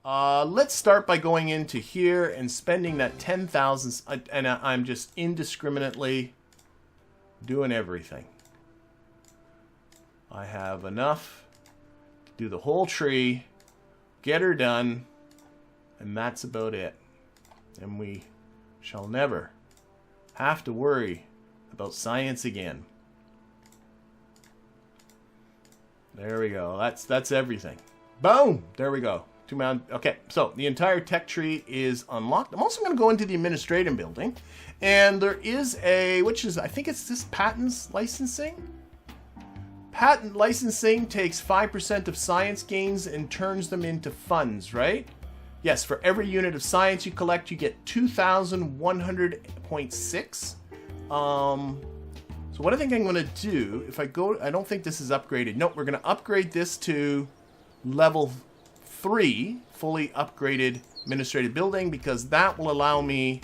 Let's start by going into here and spending that 10,000, and I'm just indiscriminately doing everything. I have enough to do the whole tree, get her done, and that's about it. And we shall never have to worry about science again. There we go. That's everything. Boom! There we go. Okay, so the entire tech tree is unlocked. I'm also going to go into the administrative building, and there is a, which is, I think it's this patents licensing. Patent licensing takes 5% of science gains and turns them into funds, right? Yes, for every unit of science you collect, you get 2,100.6. So what I think I'm going to do, if I go, I don't think this is upgraded. Nope, we're going to upgrade this to level 3, fully upgraded administrative building, because that will allow me,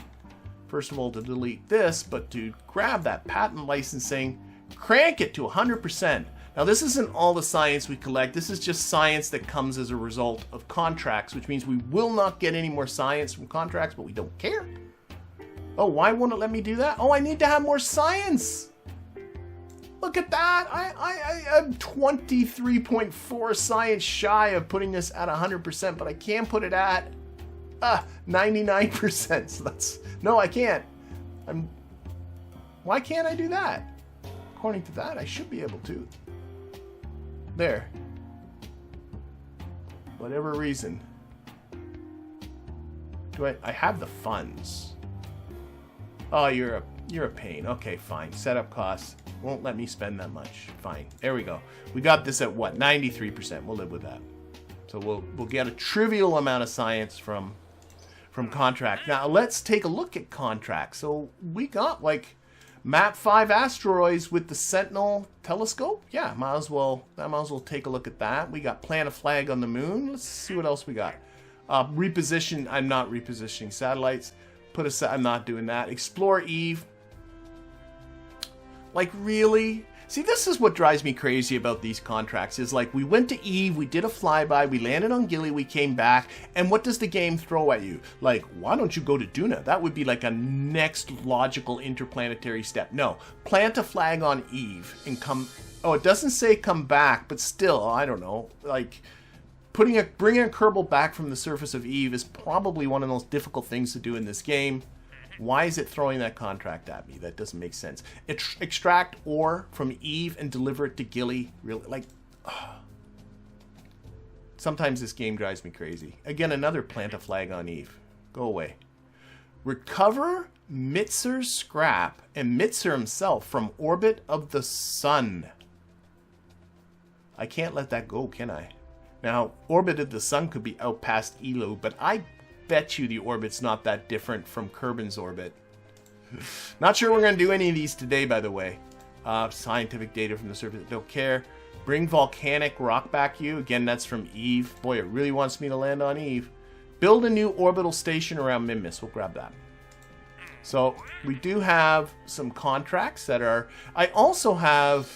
first of all, to delete this, but to grab that patent licensing, crank it to 100%. Now, this isn't all the science we collect. This is just science that comes as a result of contracts, which means we will not get any more science from contracts, but we don't care. Oh, why won't it let me do that? Oh, I need to have more science. Look at that. I am 23.4 science shy of putting this at 100%, but I can put it at 99%. So that's, no, I can't. Why can't I do that? According to that, I should be able to. There. Whatever reason. I have the funds. Oh, you're a pain. Okay, fine. Setup costs. Won't let me spend that much. Fine. There we go. We got this at what? 93%. We'll live with that. So we'll get a trivial amount of science from contract. Now let's take a look at contracts. So we got like map 5 asteroids with the Sentinel telescope. Yeah, might as well take a look at that. We got plant a flag on the moon. Let's see what else we got. Reposition. I'm not repositioning satellites. I'm not doing that. Explore Eve. Like, really? See, this is what drives me crazy about these contracts, is like, we went to Eve, we did a flyby, we landed on Gilly, we came back, and what does the game throw at you? Like, why don't you go to Duna? That would be like a next logical interplanetary step. No, plant a flag on Eve and come... Oh, it doesn't say come back, but still, I don't know, like... Bringing a Kerbal back from the surface of Eve is probably one of the most difficult things to do in this game. Why is it throwing that contract at me? That doesn't make sense. Extract ore from Eve and deliver it to Gilly. Really, like, sometimes this game drives me crazy. Again, another plant a flag on Eve. Go away. Recover Mitzer's scrap and Mitzer himself from orbit of the sun. I can't let that go, can I? Now, orbit of the sun could be out past Elo, but I bet you the orbit's not that different from Kerbin's orbit. Not sure we're going to do any of these today, by the way. Scientific data from the surface, don't care. Bring volcanic rock back you. Again, that's from Eve. Boy, it really wants me to land on Eve. Build a new orbital station around Minmus. We'll grab that. So, we do have some contracts that are... I also have,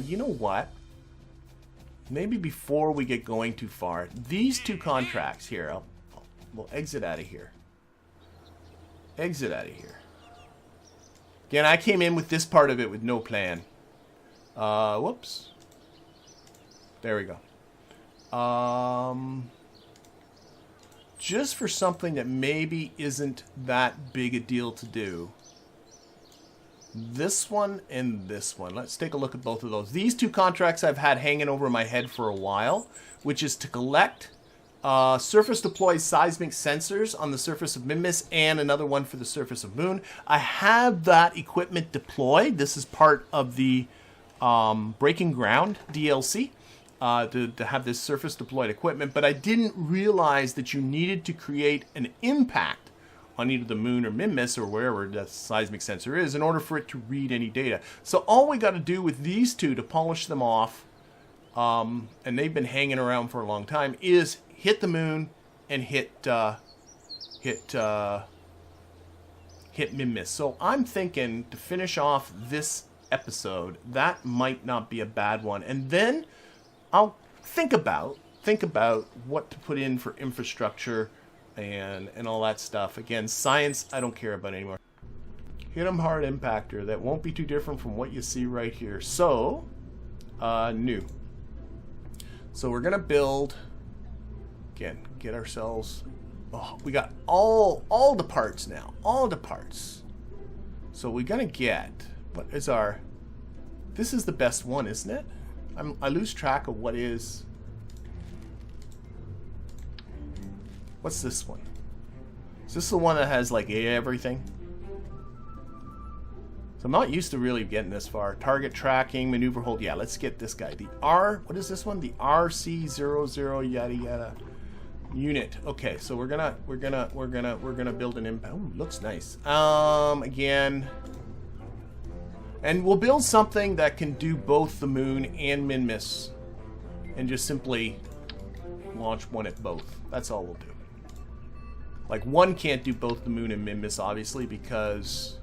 you know what? Maybe before we get going too far, these two contracts here, we'll exit out of here. Exit out of here. Again, I came in with this part of it with no plan. Whoops. There we go. Just for something that maybe isn't that big a deal to do. This one and this one. Let's take a look at both of those. These two contracts I've had hanging over my head for a while, which is to collect surface deployed seismic sensors on the surface of Minmus and another one for the surface of Moon. I have that equipment deployed. This is part of the Breaking Ground DLC to have this surface deployed equipment, but I didn't realize that you needed to create an impact on either the Moon or Minmus or wherever the seismic sensor is in order for it to read any data. So all we got to do with these two to polish them off, and they've been hanging around for a long time, is hit the Moon and hit Minmus. So I'm thinking to finish off this episode, that might not be a bad one. And then I'll think about think about what to put in for infrastructure and all that stuff. Again, science, I don't care about anymore. Hit 'em hard impactor. That won't be too different from what you see right here. So, new. So we're gonna build. Again, get ourselves. Oh, we got all the parts now. All the parts. So we're gonna get. What is our? This is the best one, isn't it? I lose track of what is. What's this one? Is this the one that has like everything? So I'm not used to really getting this far. Target tracking, maneuver hold. Yeah, let's get this guy. The R. What is this one? The RC00 yada yada unit. Okay, so we're gonna build an impact. Ooh, looks nice. Again, and we'll build something that can do both the Mun and Minmus, and just simply launch one at both. That's all we'll do. Like, one can't do both the Mun and Minmus, obviously, because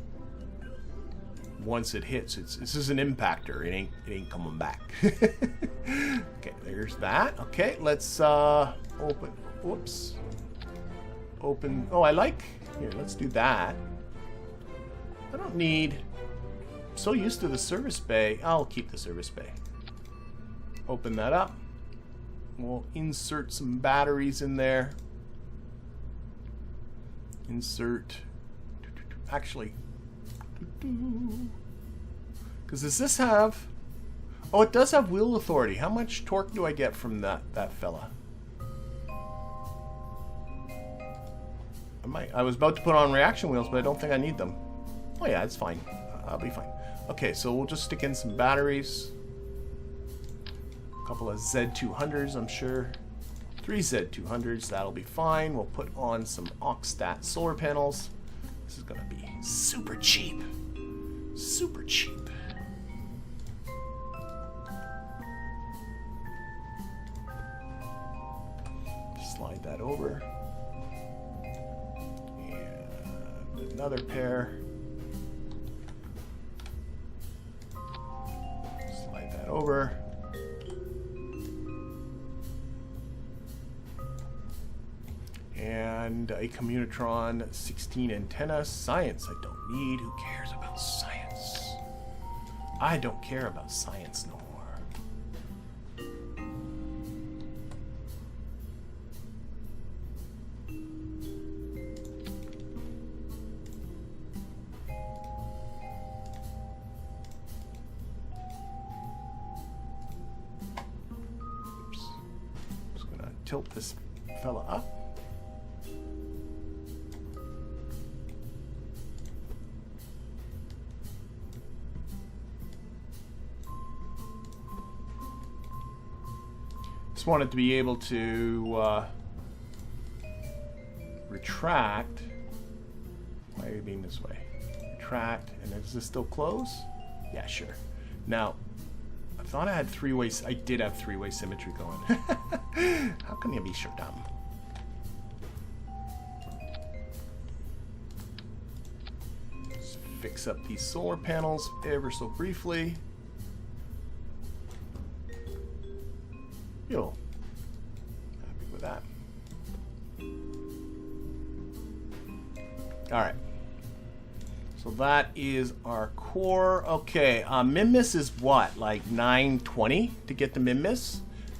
once it hits, this is an impactor. It ain't coming back. Okay, there's that. Okay, let's open. Whoops. Open. Oh, I like. Here, let's do that. I don't need. I'm so used to the service bay. I'll keep the service bay. Open that up. We'll insert some batteries in there. Insert. Actually. Because does this have... Oh, it does have wheel authority. How much torque do I get from that fella? I was about to put on reaction wheels, but I don't think I need them. Oh yeah, it's fine. I'll be fine. Okay, so we'll just stick in some batteries. A couple of Z200s, I'm sure. 3 Z200s, that'll be fine. We'll put on some Oxstat solar panels. This is going to be super cheap. Super cheap. Slide that over. And another pair. Slide that over. And a Communitron 16 antenna. Science I don't need. Who cares about science? I don't care about science no more. Oops. Just gonna tilt this fella up. Wanted to be able to retract. Why are you being this way? Retract, and does this still close? Yeah, sure. Now, I thought I had three-way. I did have three-way symmetry going. How can you be so dumb? Let's fix up these solar panels ever so briefly. Yo, happy with that. All right. So that is our core. Okay, Minmus is what, like 920 to get the Minmus?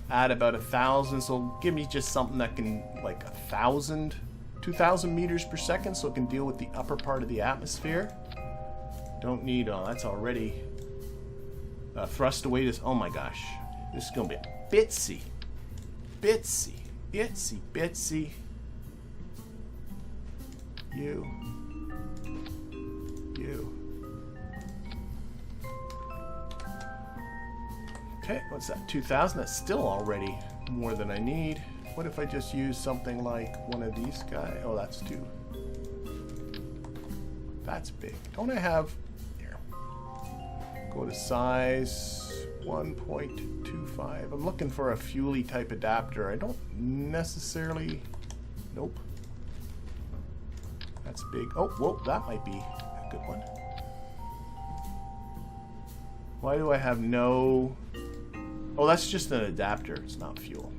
Add about 1,000. So give me just something that can like 1,000, 2,000 meters per second, so it can deal with the upper part of the atmosphere. Don't need. Oh, that's already thrust away. This. Oh my gosh, this is gonna be. Bitsy, bitsy, bitsy, bitsy. You. Okay, what's that? 2,000. That's still already more than I need. What if I just use something like one of these guys? Oh, that's 2. That's big. Don't I have? Here. Go to size. 1.25. I'm looking for a fuely type adapter. I don't necessarily. Nope. That's big. Oh, whoa, that might be a good one. Why do I have no? Oh, that's just an adapter. It's not fuel.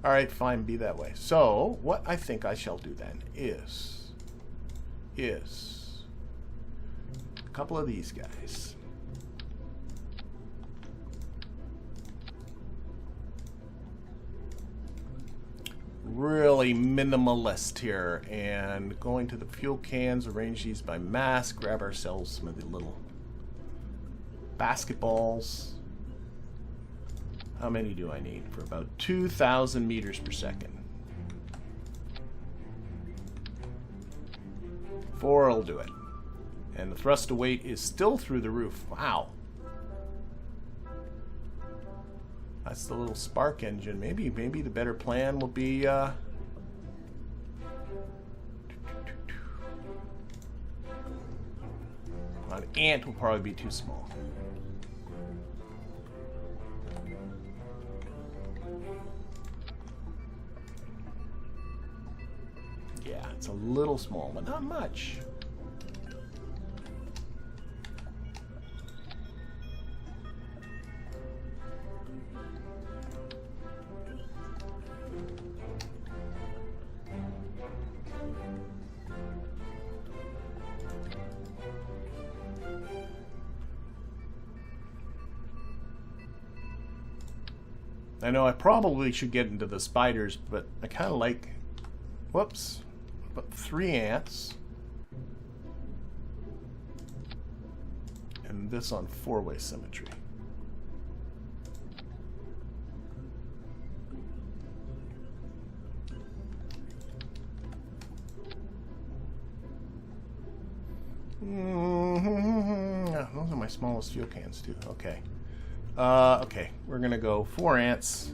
Alright, fine, be that way. So, what I think I shall do then is a couple of these guys. Really minimalist here, and going to the fuel cans, arrange these by mass, grab ourselves some of the little basketballs. How many do I need? For about 2,000 meters per second. 4 will do it. And the thrust to weight is still through the roof. Wow. That's the little spark engine. Maybe the better plan will be an ant will probably be too small. Yeah, it's a little small, but not much. I know I probably should get into the spiders, but I kind of like... Whoops. About 3 ants. And this on 4-way symmetry. Those are my smallest fuel cans too. Okay. Okay, we're gonna go 4 ants.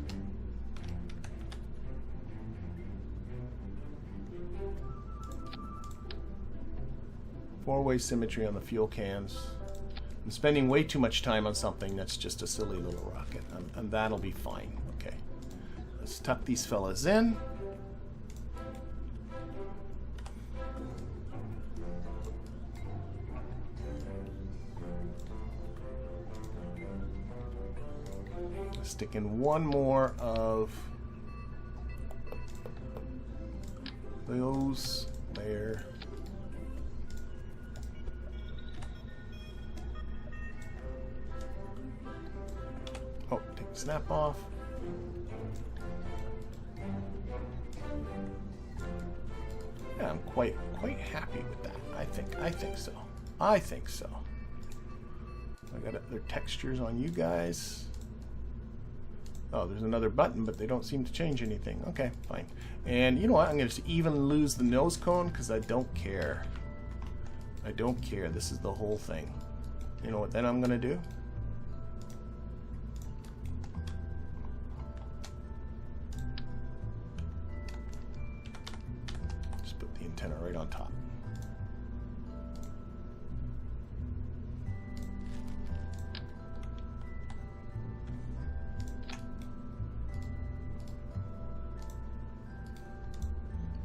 Four-way symmetry on the fuel cans. I'm spending way too much time on something that's just a silly little rocket, and that'll be fine. Okay, let's tuck these fellas in. Stick in one more of those there. Oh, take the snap off. Yeah, I'm quite happy with that. I think so. I think so. I got other textures on you guys. Oh, there's another button, but they don't seem to change anything. Okay, fine. And you know what? I'm going to even lose the nose cone because I don't care. I don't care. This is the whole thing. You know what then I'm going to do? Just put the antenna right on top.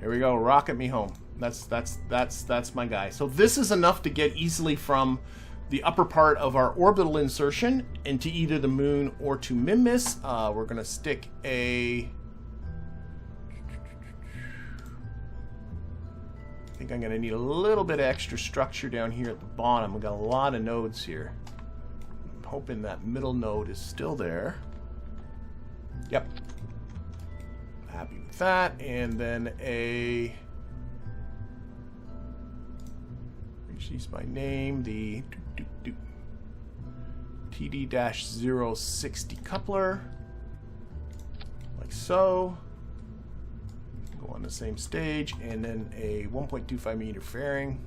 There we go, rocket me home. That's my guy. So this is enough to get easily from the upper part of our orbital insertion into either the moon or to Minmus. We're gonna stick a... I think I'm gonna need a little bit of extra structure down here at the bottom. We've got a lot of nodes here. I'm hoping that middle node is still there. Yep. Happy with that, and then a she's by name, the TD-060 coupler, like so. Go on the same stage, and then a 1.25 meter fairing.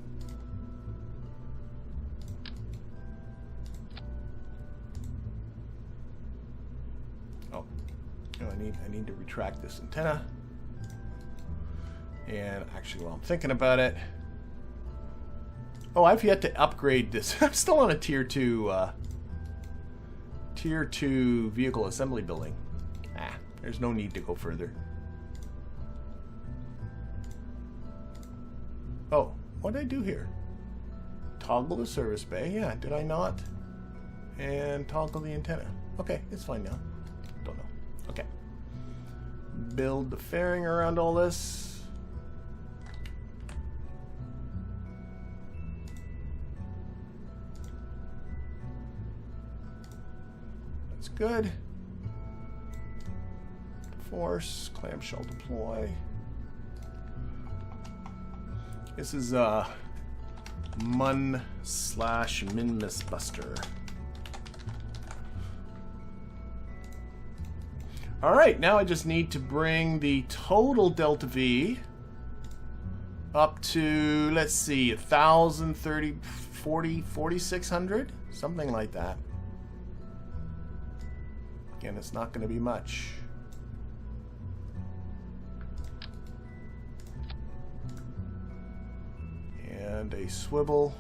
I need to retract this antenna. And actually, while I'm thinking about it, oh, I've yet to upgrade this. I'm still on a tier 2 vehicle assembly building. There's no need to go further. Oh, what did I do here? Toggle the service bay. Yeah, did I not? And toggle the antenna. Okay, it's fine now. Don't know. Okay. build the fairing around all this. That's good. Force, clamshell deploy. This is Mun / Minmus Buster. Alright, now I just need to bring the total delta V up to, let's see, 1,030, 40, 4,600? Something like that. Again, it's not going to be much. And a swivel.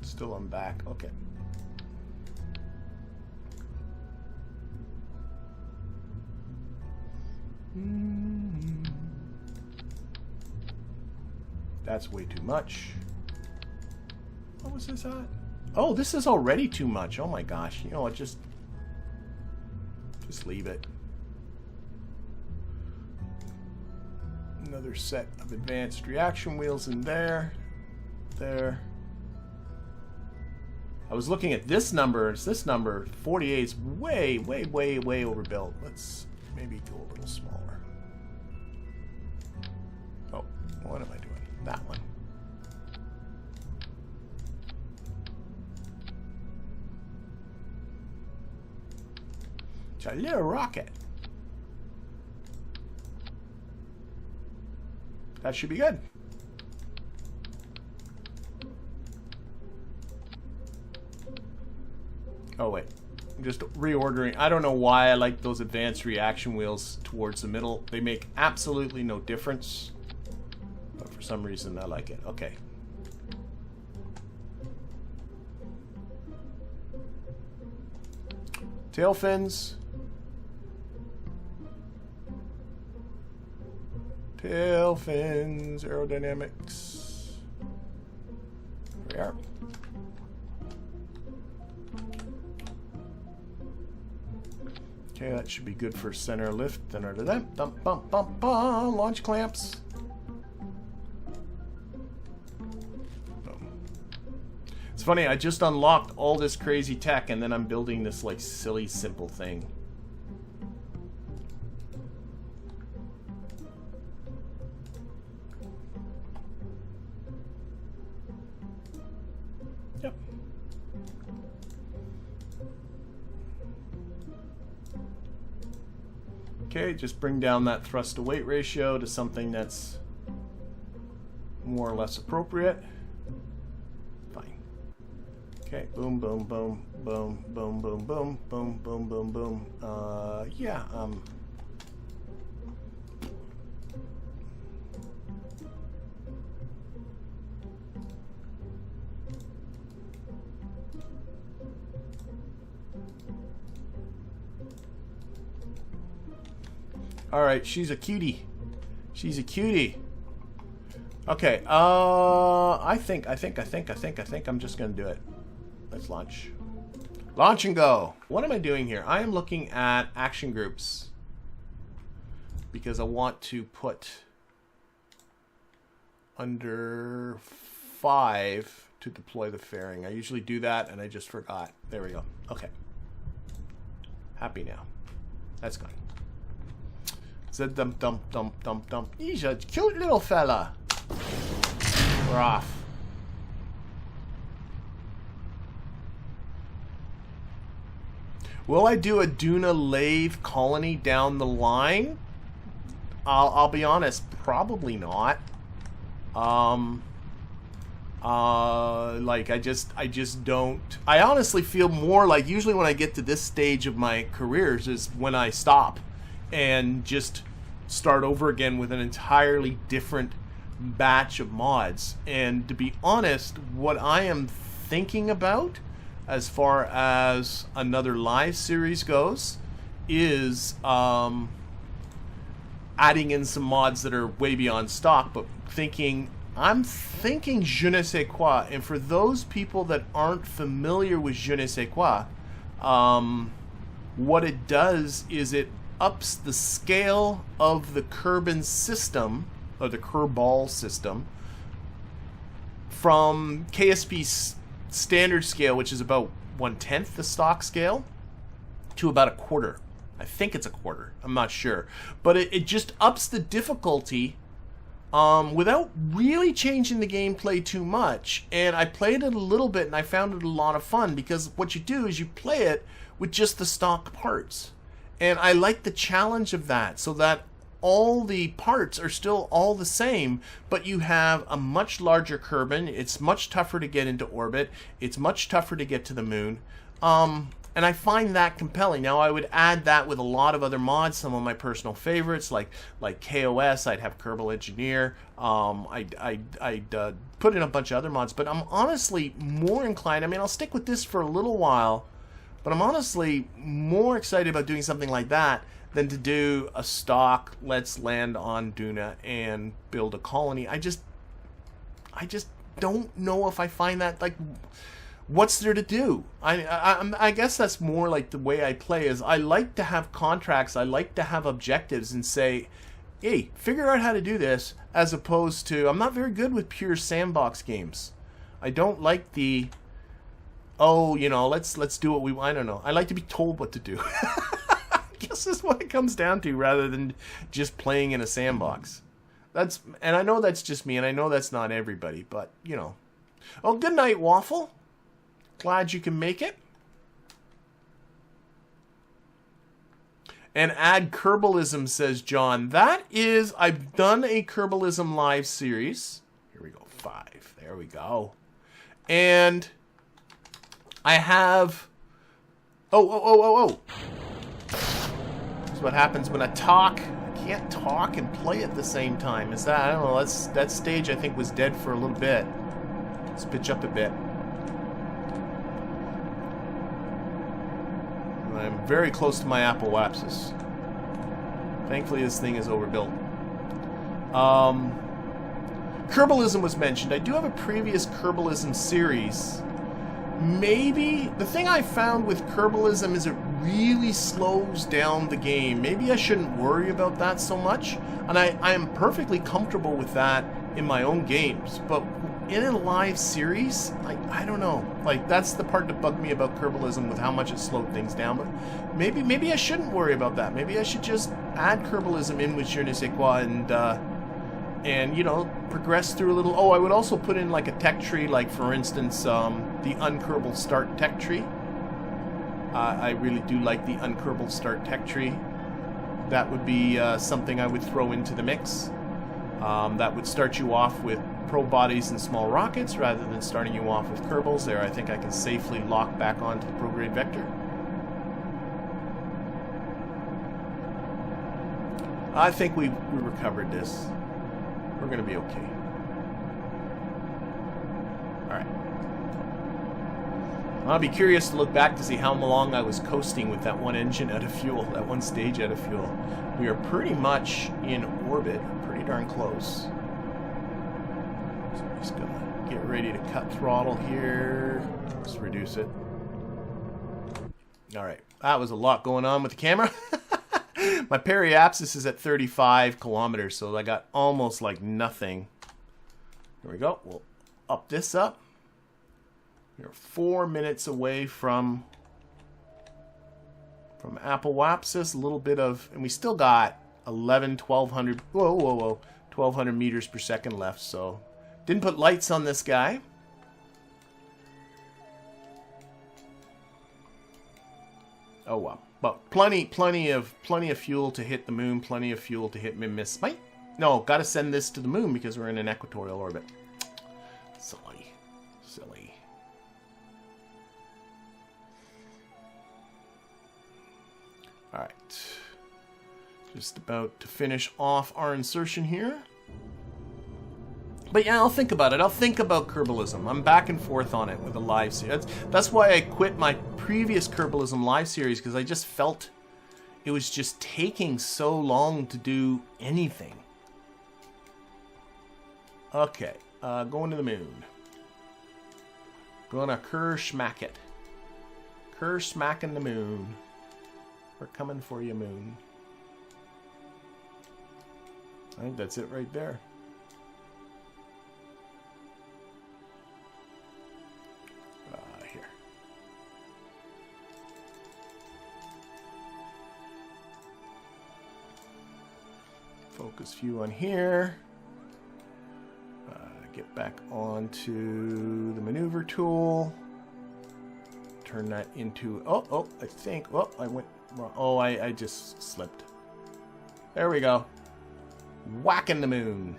Still on back. Okay. That's way too much. What was this at? Oh, this is already too much. Oh my gosh. You know what? Just leave it. Another set of advanced reaction wheels in there. There. I was looking at this number. This number, 48, is way, way, way, way overbuilt. Let's maybe go a little smaller. Oh, what am I doing? That one. It's a little rocket. That should be good. Oh wait, I'm just reordering. I don't know why I like those advanced reaction wheels towards the middle. They make absolutely no difference, but for some reason I like it. Okay. Tail fins. Tail fins, aerodynamics. There we are. Okay, that should be good for center lift. Then under that, bump, bump, bump, bump, launch clamps. Boom. It's funny, I just unlocked all this crazy tech and then I'm building this like silly simple thing. Yep. Okay, just bring down that thrust to weight ratio to something that's more or less appropriate. Fine. Okay, boom, boom, boom, boom, boom, boom, boom, boom, boom, boom, boom. Yeah, Alright, she's a cutie. She's a cutie. Okay, I think I'm just gonna do it. Let's launch. Launch and go. What am I doing here? I am looking at action groups because I want to put under 5 to deploy the fairing. I usually do that and I just forgot. There we go. Okay. Happy now. That's gone. Zed dump dump dump dump dump. He's a cute little fella. We're off. Will I do a Duna lathe colony down the line? I'll be honest, probably not. Like I just don't. I honestly feel more like usually when I get to this stage of my careers is when I stop and just start over again with an entirely different batch of mods. And to be honest, what I am thinking about as far as another live series goes is adding in some mods that are way beyond stock, but I'm thinking je ne sais quoi. And for those people that aren't familiar with je ne sais quoi, what it does is it ups the scale of the Kerbal system, or the Kerbal system, from KSP's standard scale, which is about 1/10 the stock scale, to about 1/4. I think it's 1/4. I'm not sure. But it just ups the difficulty without really changing the gameplay too much. And I played it a little bit, and I found it a lot of fun, because what you do is you play it with just the stock parts. And I like the challenge of that, so that all the parts are still all the same, but you have a much larger Kerbal. It's much tougher to get into orbit. It's much tougher to get to the moon. And I find that compelling. Now, I would add that with a lot of other mods, some of my personal favorites, like KOS. I'd have Kerbal Engineer. I'd put in a bunch of other mods, but I'm honestly more inclined. I mean, I'll stick with this for a little while, but I'm honestly more excited about doing something like that than to do a stock, let's land on Duna and build a colony. I just don't know if I find that, like, what's there to do? I guess that's more like the way I play is I like to have contracts, I like to have objectives and say, hey, figure out how to do this, as opposed to, I'm not very good with pure sandbox games. I don't like the, oh, you know, let's do what we, I don't know. I like to be told what to do. I guess that's what it comes down to, rather than just playing in a sandbox. And I know that's just me, and I know that's not everybody, but, you know. Oh, good night, Waffle. Glad you can make it. And add Kerbalism, says John. That is, I've done a Kerbalism live series. Here we go, 5. There we go. And I have... Oh. This is what happens when I talk. I can't talk and play at the same time. Is that, I don't know, that stage I think was dead for a little bit. Let's pitch up a bit. I'm very close to my apoapsis. Thankfully, this thing is overbuilt. Kerbalism was mentioned. I do have a previous Kerbalism series. Maybe the thing I found with Kerbalism is it really slows down the game. Maybe I shouldn't worry about that so much. And I am perfectly comfortable with that in my own games. But in a live series, like, I don't know. Like, that's the part that bugged me about Kerbalism, with how much it slowed things down. But maybe I shouldn't worry about that. Maybe I should just add Kerbalism in with Je ne sais quoi and you know, progress through a little. Oh, I would also put in like a tech tree, like for instance, the unkerbal start tech tree. I really do like the unkerbal start tech tree. That would be something I would throw into the mix. That would start you off with probe bodies and small rockets rather than starting you off with Kerbals. There, I think I can safely lock back onto the prograde vector. I think we recovered this. We're going to be okay. Alright. I'll be curious to look back to see how long I was coasting with that one engine out of fuel, that one stage out of fuel. We are pretty much in orbit, pretty darn close. So I'm just going to get ready to cut throttle here. Let's reduce it. Alright, that was a lot going on with the camera. My periapsis is at 35 kilometers, so I got almost like nothing. There we go. We'll up this up. We're 4 minutes away from apoapsis. A little bit of, and we still got 1,200. Whoa, 1,200 meters per second left. So didn't put lights on this guy. Oh well. But plenty of fuel to hit the moon, plenty of fuel to hit Minmus. No, gotta send this to the moon because we're in an equatorial orbit. Silly. Alright. Just about to finish off our insertion here. But yeah, I'll think about it. I'll think about Kerbalism. I'm back and forth on it with a live series. That's why I quit my previous Kerbalism live series, because I just felt it was just taking so long to do anything. Okay, going to the moon. Gonna Kersmack it. Kersmacking the moon. We're coming for you, Moon. I think that's it right there. Here. Focus view on here. Get back onto the maneuver tool. Turn that into... Oh, I think... Well, I went wrong. Oh, I just slipped. There we go. Whacking the moon.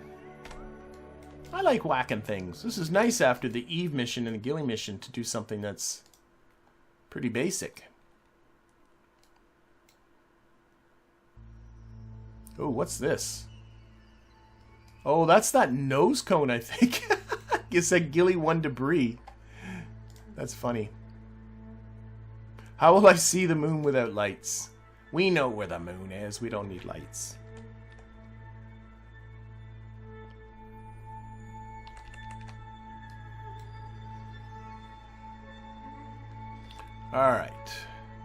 I like whacking things. This is nice after the Eve mission and the Gilly mission to do something that's pretty basic. Oh, what's this? Oh, that's that nose cone, I think. It's that Gilly 1 debris. That's funny. How will I see the moon without lights? We know where the moon is. We don't need lights. Alright.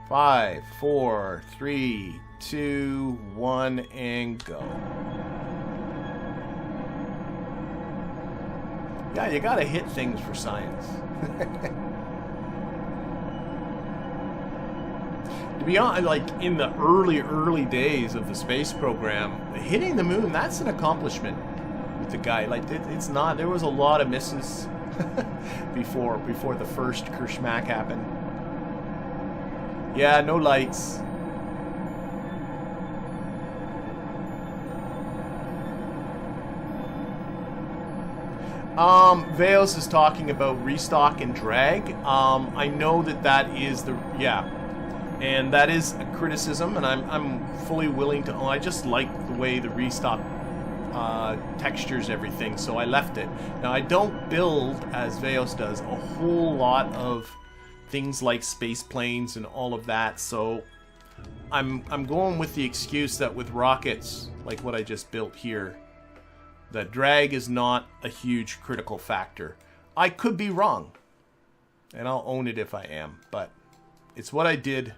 5, 4, 3, 2, 1, and go. Yeah, you gotta hit things for science. To be honest, like in the early days of the space program, hitting the moon, that's an accomplishment with the guy. Like it's not, there was a lot of misses before the first Kershmak happened. Yeah, no lights. Veos is talking about ReStock and drag. I know that is the... Yeah. And that is a criticism, and I'm fully willing to... Oh, I just like the way the ReStock textures everything, so I left it. Now, I don't build, as Veos does, a whole lot of things like space planes and all of that, so I'm going with the excuse that with rockets, like what I just built here, that drag is not a huge critical factor. I could be wrong, and I'll own it if I am, but it's what I did,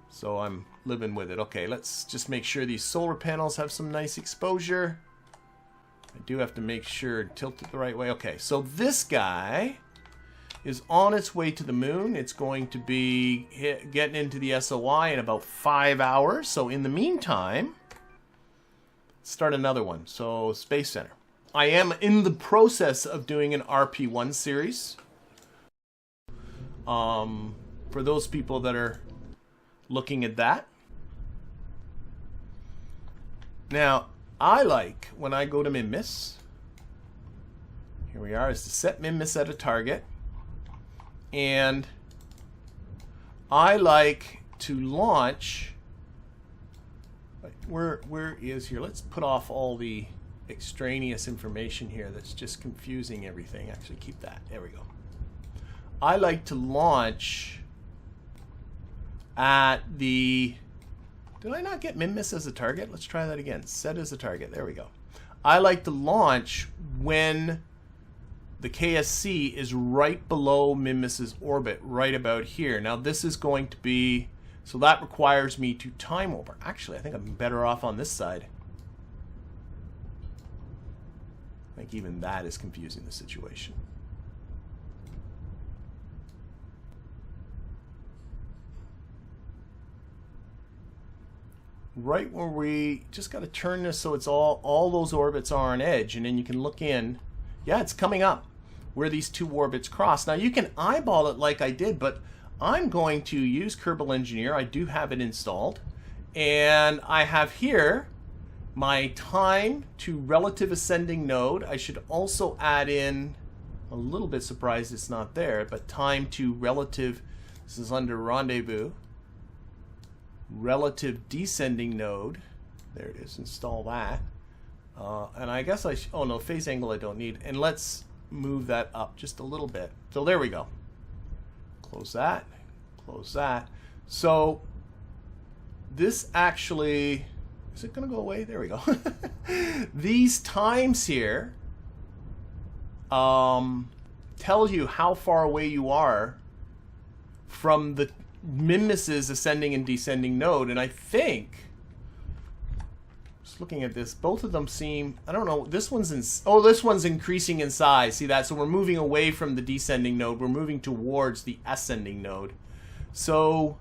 so I'm living with it. Okay, let's just make sure these solar panels have some nice exposure. I do have to make sure and tilt it the right way. Okay, so this guy is on its way to the moon. It's going to be getting into the SOI in about 5 hours, so in the meantime... start another one. So Space Center. I am in the process of doing an RP1 series. For those people that are looking at that. Now, I like when I go to Minmus. Here we are, is to set Minmus at a target. And I like to launch... Where is here? Let's put off all the extraneous information here that's just confusing everything. Actually, keep that. There we go. I like to launch at the... Did I not get Minmus as a target? Let's try that again. Set as a target. There we go. I like to launch when the KSC is right below Minmus's orbit, right about here. Now, this is going to be... So that requires me to time over. Actually, I think I'm better off on this side. I think even that is confusing the situation. Right where we just got to turn this so it's all those orbits are on edge, and then you can look in. Yeah, it's coming up where these two orbits cross. Now you can eyeball it like I did, but I'm going to use Kerbal Engineer. I do have it installed. And I have here my time to relative ascending node. I should also add in, a little bit surprised it's not there, but time to relative, this is under rendezvous, relative descending node. There it is, install that. And I guess oh no, phase angle I don't need. And let's move that up just a little bit. So there we go. Close that, close that. So this actually, is it going to go away? There we go. These times here tell you how far away you are from the Minmus's ascending and descending node, and I think, just looking at this, both of them seem, I don't know, this one's this one's increasing in size. See that? So we're moving away from the descending node. We're moving towards the ascending node. So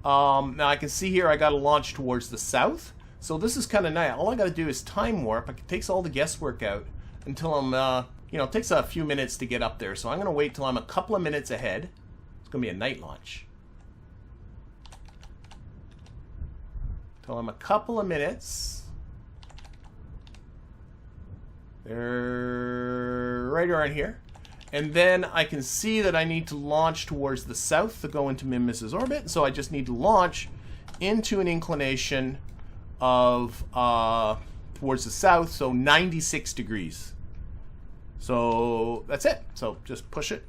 now I can see here I got to launch towards the south. So this is kind of nice. All I got to do is time warp. It takes all the guesswork out until I'm, you know, it takes a few minutes to get up there. So I'm going to wait till I'm a couple of minutes ahead. It's going to be a night launch. Till I'm a couple of minutes. They're right around here. And then I can see that I need to launch towards the south to go into Minmus's orbit. So I just need to launch into an inclination of towards the south, so 96 degrees. So that's it. So just push it.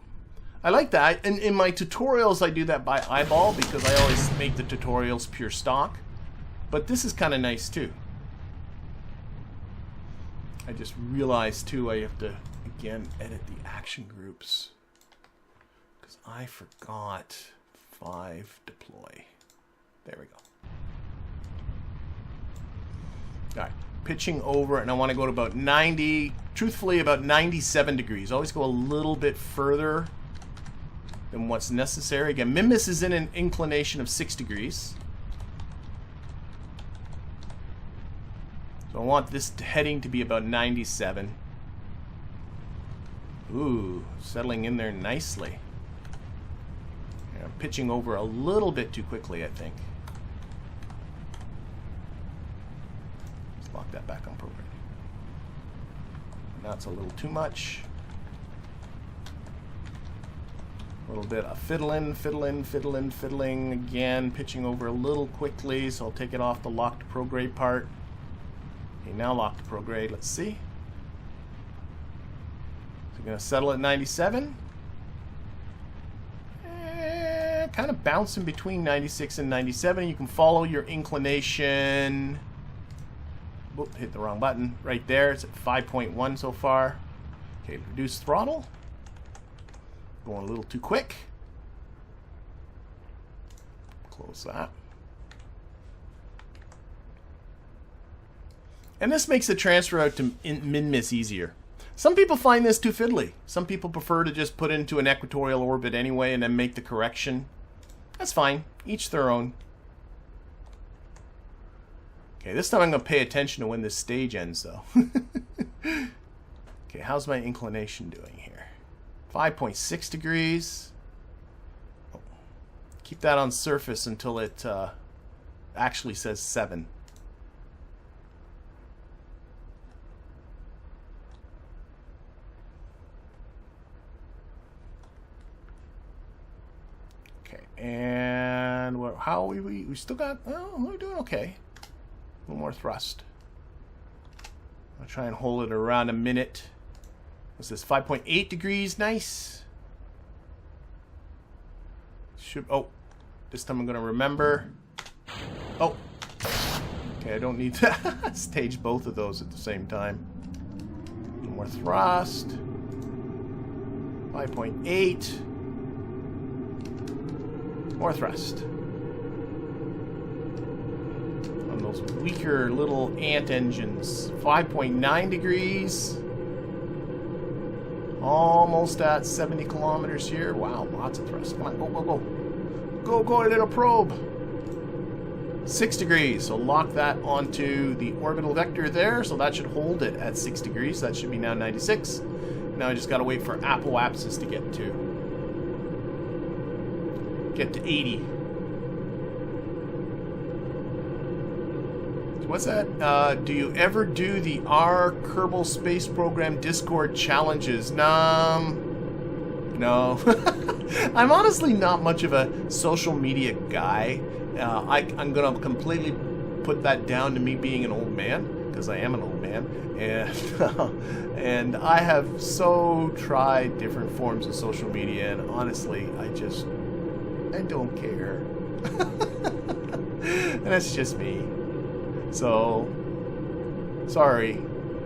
I like that. And in my tutorials, I do that by eyeball because I always make the tutorials pure stock. But this is kind of nice too. I just realized too I have to again edit the action groups because I forgot 5 deploy. There we go. All right, pitching over, and I want to go to about 90, truthfully about 97 degrees. Always go a little bit further than what's necessary. Again, Minmus is in an inclination of 6 degrees. So I want this heading to be about 97. Ooh, settling in there nicely. Yeah, I'm pitching over a little bit too quickly, I think. Let's lock that back on program. That's a little too much. A little bit of fiddling again, pitching over a little quickly, so I'll take it off the lock to prograde part. Okay, now lock to prograde. Let's see. So we're going to settle at 97. Kind of bouncing between 96 and 97. You can follow your inclination. Whoop, hit the wrong button. Right there. It's at 5.1 so far. Okay, reduce throttle. Going a little too quick. Close that. And this makes the transfer out to Minmus easier. Some people find this too fiddly. Some people prefer to just put it into an equatorial orbit anyway and then make the correction. That's fine. Each their own. Okay, this time I'm going to pay attention to when this stage ends, though. Okay, how's my inclination doing here? 5.6 degrees. Oh, keep that on surface until it actually says 7. And how we still got, oh, we're doing okay. A little more thrust. I'll try and hold it around a minute. What's this, 5.8 degrees? Nice. Should, oh, this time I'm going to remember. Oh, okay, I don't need to stage both of those at the same time. A little more thrust. 5.8. More thrust. On those weaker little ant engines. 5.9 degrees. Almost at 70 kilometers here. Wow, lots of thrust. Come on, go, go, go. Go, go, little probe. 6 degrees. So lock that onto the orbital vector there. So that should hold it at 6 degrees. That should be now 96. Now I just got to wait for apoapsis to get to 80. So what's that? Do you ever do the R Kerbal Space Program Discord challenges? No. I'm honestly not much of a social media guy. I'm going to completely put that down to me being an old man, because I am an old man. And I have so tried different forms of social media, and honestly, I don't care. And that's just me. So, sorry.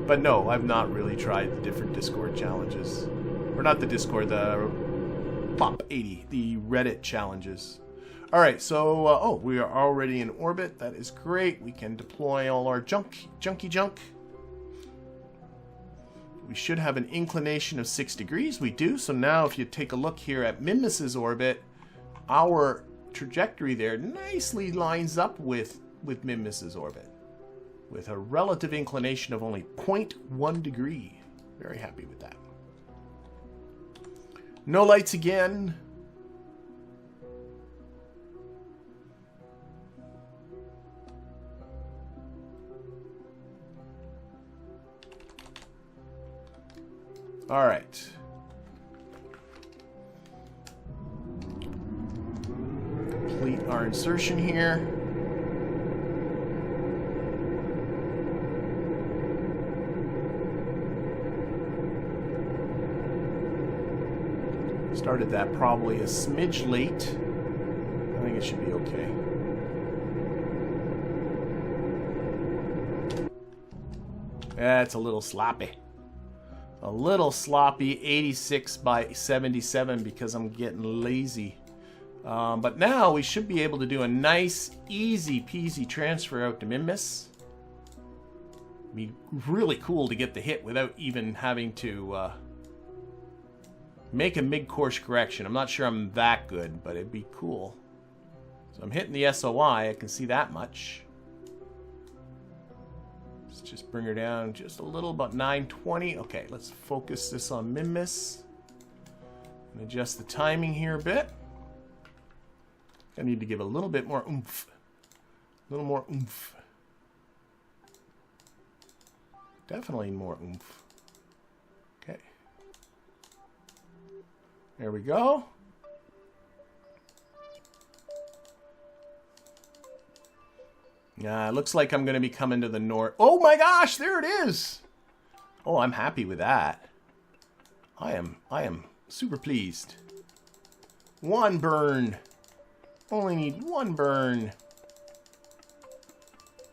But no, I've not really tried the different Discord challenges. Or not the Discord, the Pop 80, the Reddit challenges. All right, so, oh, we are already in orbit. That is great. We can deploy all our junky junk. We should have an inclination of 6 degrees. We do. So now if you take a look here at Minmus's orbit, our trajectory there nicely lines up with Minmus's orbit, with a relative inclination of only 0.1 degree. Very happy with that. No lights again. All right. Complete our insertion here. Started that probably a smidge late. I think it should be okay. That's a little sloppy. A little sloppy, 86 by 77 because I'm getting lazy. But now we should be able to do a nice, easy peasy transfer out to Minmus. Be really cool to get the hit without even having to make a mid-course correction. I'm not sure I'm that good, but it'd be cool. So I'm hitting the SOI, I can see that much. Let's just bring her down just a little, about 920. Okay, let's focus this on Minmus. And adjust the timing here a bit. I need to give a little bit more oomph. A little more oomph. Definitely more oomph. Okay. There we go. Yeah, it looks like I'm going to be coming to the north. Oh my gosh, there it is. Oh, I'm happy with that. I am super pleased. One burn. Only need one burn.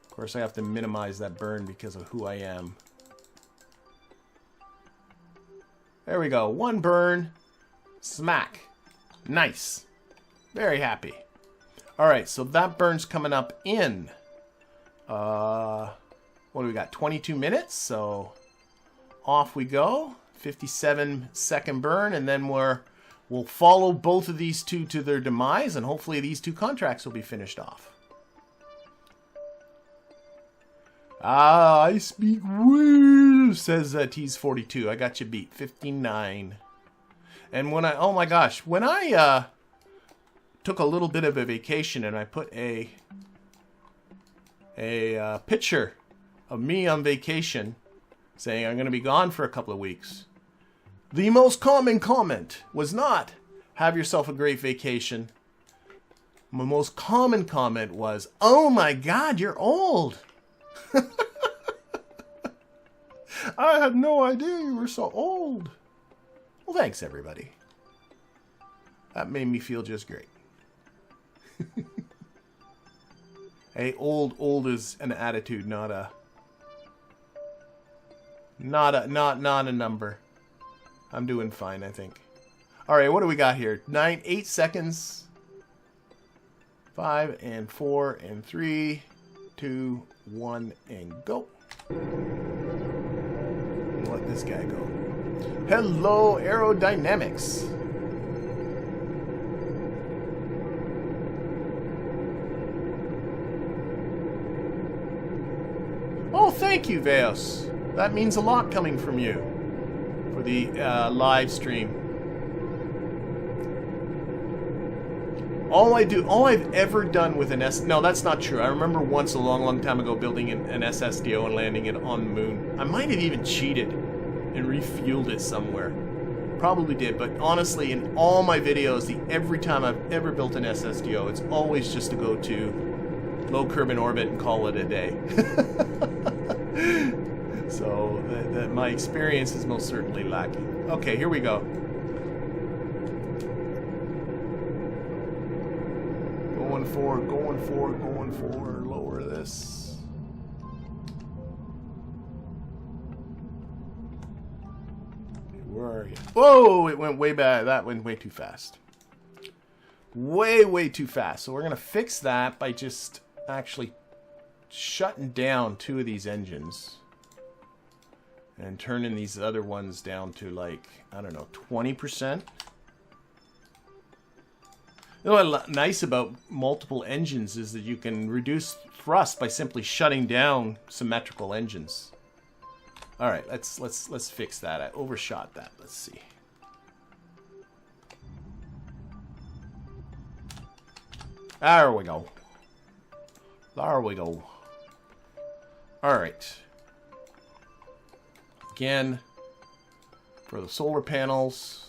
Of course, I have to minimize that burn because of who I am. There we go. One burn. Smack. Nice. Very happy. All right, so that burn's coming up in... what do we got? 22 minutes. So off we go. 57-second burn, and then we'll follow both of these two to their demise, and hopefully these two contracts will be finished off. Ah, I speak well, says Tease42. I got you beat. 59. And when I, oh my gosh, when I took a little bit of a vacation and I put a picture of me on vacation saying I'm going to be gone for a couple of weeks, the most common comment was not, have yourself a great vacation. My most common comment was, oh my God, you're old. I had no idea you were so old. Well, thanks, everybody. That made me feel just great. Hey, old is an attitude, not a number. I'm doing fine, I think. All right, what do we got here? 8 seconds. 5 and 4 and 3, 2, 1, and go. Let this guy go. Hello, aerodynamics. Oh, thank you, Veos. That means a lot coming from you for the live stream. All I've ever done with an no, that's not true. I remember once a long time ago building an SSDO and landing it on the moon. I might have even cheated and refueled it somewhere. Probably did, but honestly, in all my videos, every time I've ever built an SSDO, it's always just to go to low Kerbal orbit and call it a day. So my experience is most certainly lacking. Okay, here we go. Going for, lower this. Okay, where are you? Whoa, it went way bad. That went way too fast. way too fast. So we're going to fix that by just actually shutting down 2 of these engines and turning these other ones down to like, I don't know, 20%. You know what's nice about multiple engines is that you can reduce thrust by simply shutting down symmetrical engines. All right, let's fix that. I overshot that. Let's see. There we go. There we go. All right. Again, for the solar panels.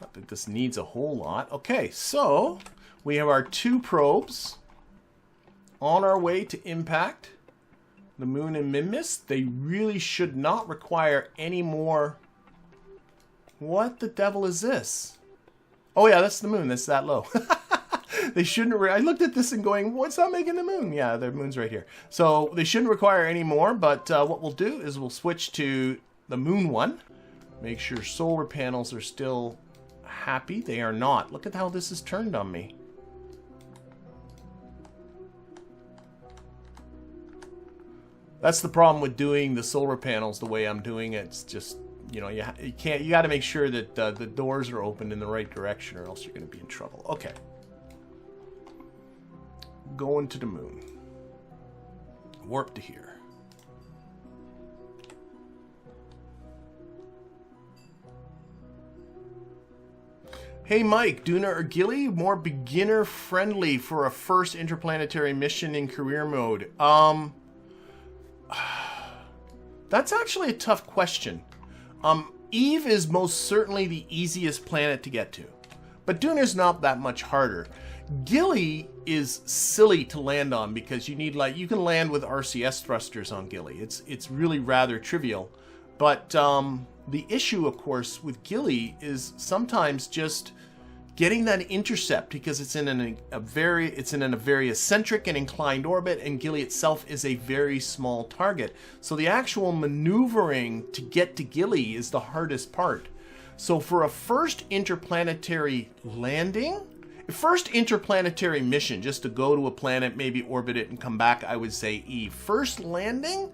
Not that this needs a whole lot. Okay, so we have our 2 probes on our way to impact the Mun and Minmus. They really should not require any more. What the devil is this? Oh yeah, that's the moon. That's that low. They shouldn't. I looked at this and going, what's that making the moon? Yeah, the moon's right here. So they shouldn't require any more. But what we'll do is we'll switch to the moon one. Make sure solar panels are still happy. They are not. Look at how this is turned on me. That's the problem with doing the solar panels the way I'm doing it. It's just, you know, you can't. You got to make sure that the doors are open in the right direction, or else you're going to be in trouble. Okay. Going to the moon. Warp to here. Hey Mike, Duna or Gilly, more beginner friendly for a first interplanetary mission in career mode? That's actually a tough question. Eve is most certainly the easiest planet to get to, but Duna's not that much harder. Gilly is silly to land on because you need, like, you can land with RCS thrusters on Gilly. It's really rather trivial, but the issue, of course, with Gilly is sometimes just getting that intercept, because it's in a very eccentric and inclined orbit, and Gilly itself is a very small target. So the actual maneuvering to get to Gilly is the hardest part. So for a first interplanetary landing, first interplanetary mission, just to go to a planet, maybe orbit it and come back, I would say Eve. First landing,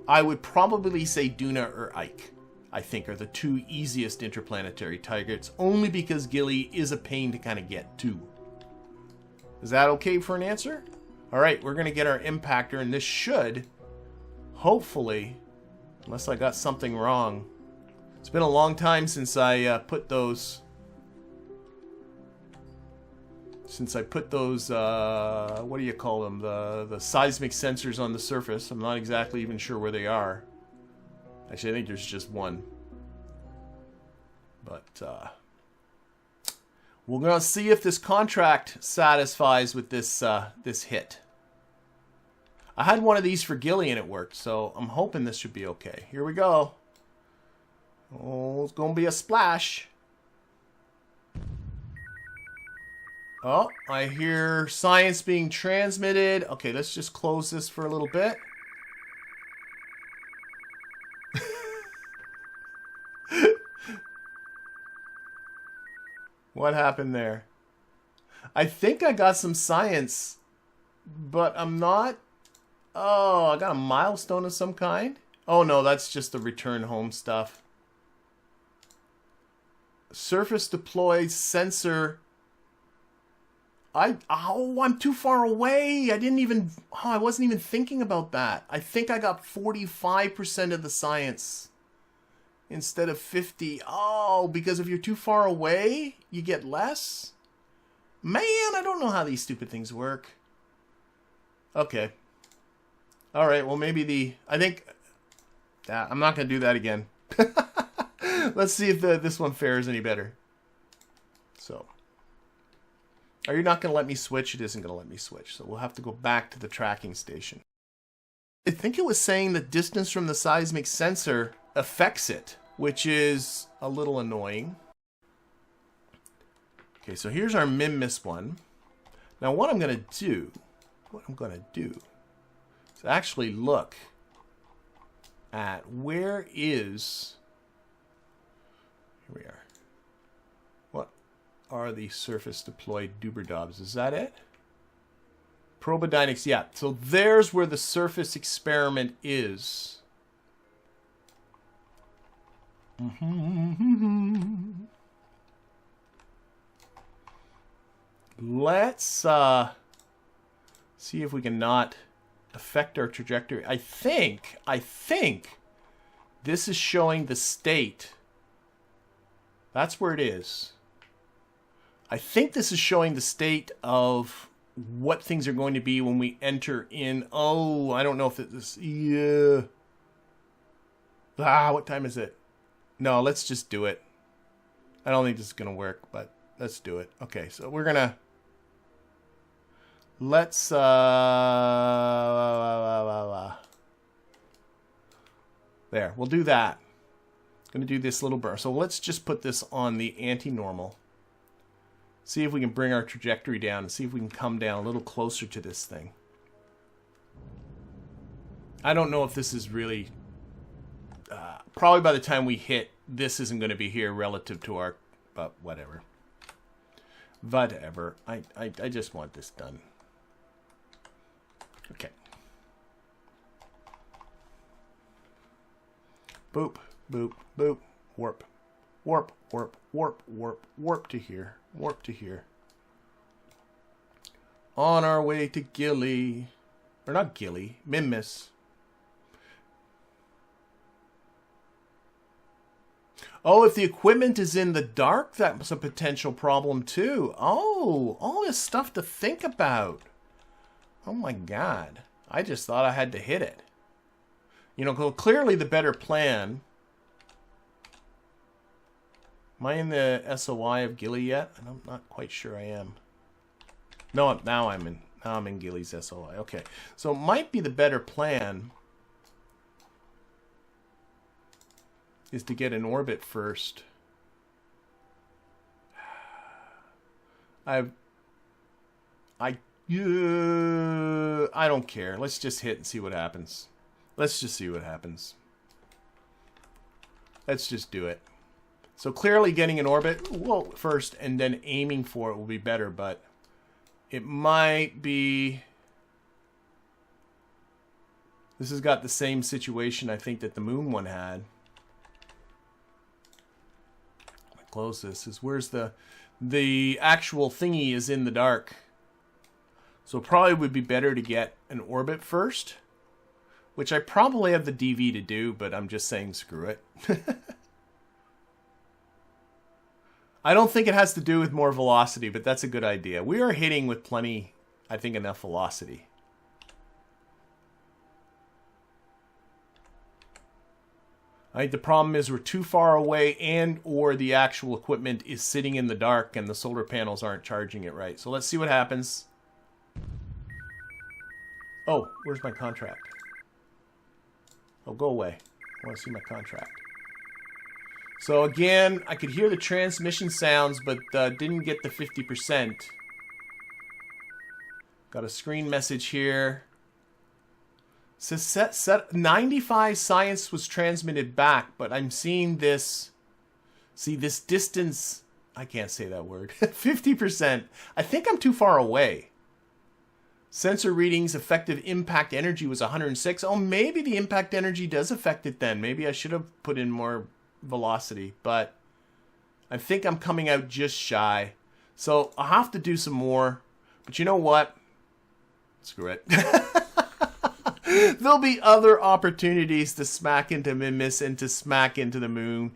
I would probably say Duna or Ike, I think, are the 2 easiest interplanetary targets, only because Gilly is a pain to kind of get to. Is that okay for an answer? All right, we're going to get our impactor, and this should, hopefully, unless I got something wrong. It's been a long time since I put those... what do you call them? The seismic sensors on the surface. I'm not exactly even sure where they are. Actually, I think there's just one. But we're going to see if this contract satisfies with this this hit. I had one of these for Gilly and it worked, so I'm hoping this should be okay. Here we go. Oh, it's going to be a splash. Oh, I hear science being transmitted. Okay, let's just close this for a little bit. What happened there? I think I got some science, but I'm not. Oh, I got a milestone of some kind. Oh no, that's just the return home stuff. Surface deployed sensor. I'm too far away. I wasn't even thinking about that. I think I got 45% of the science instead of 50. Oh, because if you're too far away, you get less? Man, I don't know how these stupid things work. Okay. All right, well, maybe I'm not going to do that again. Let's see if this one fares any better. So, are you not going to let me switch? It isn't going to let me switch, so we'll have to go back to the tracking station. I think it was saying the distance from the seismic sensor affects it, which is a little annoying. Okay, so here's our Minmus one. Now what I'm going to do is actually look at where Here we are. What are the surface deployed dooberdobs? Is that it? Probodynamics, yeah. So there's where the surface experiment is. Let's see if we can not affect our trajectory. I think this is showing the state. That's where it is. I think this is showing the state of what things are going to be when we enter in. Oh, I don't know if this. Yeah. What time is it? No, let's just do it. I don't think this is going to work, but let's do it. Okay, so we're going to... Let's... There. We'll do that. Going to do this little burn. So let's just put this on the anti-normal. See if we can bring our trajectory down and see if we can come down a little closer to this thing. I don't know if this is really... probably by the time we hit, this isn't going to be here relative to our... But whatever. Whatever. I just want this done. Okay. Boop, boop, boop. Warp. Warp, warp, warp, warp, warp to here. Warp to here. On our way to Gilly. Or not Gilly. Minmus. Oh, if the equipment is in the dark, that's a potential problem too. Oh, all this stuff to think about. Oh my god. I just thought I had to hit it. You know, clearly the better plan... Am I in the SOI of Gilly yet? I'm not quite sure I am. No, now I'm in Gilly's SOI. Okay. So it might be the better plan is to get an orbit first. I don't care. Let's just hit and see what happens. Let's just see what happens. Let's just do it. So clearly getting an orbit, well, first and then aiming for it will be better, but it might be... This has got the same situation, I think, that the moon one had. Close this is where's the actual thingy is in the dark. So it probably would be better to get an orbit first, which I probably have the DV to do, but I'm just saying screw it. I don't think it has to do with more velocity, but that's a good idea. We are hitting with plenty, I think, enough velocity. I think the problem is we're too far away and or the actual equipment is sitting in the dark and the solar panels aren't charging it right. So let's see what happens. Oh, where's my contract? Oh, go away. I want to see my contract. So again, I could hear the transmission sounds, but didn't get the 50%. Got a screen message here. Says set 95 science was transmitted back, but I'm seeing this. See this distance. I can't say that word. 50%. I think I'm too far away. Sensor readings, effective impact energy was 106. Oh, maybe the impact energy does affect it then. Maybe I should have put in more velocity, but I think I'm coming out just shy. So I'll have to do some more. But you know what? Screw it. There'll be other opportunities to smack into Minmus and to smack into the moon.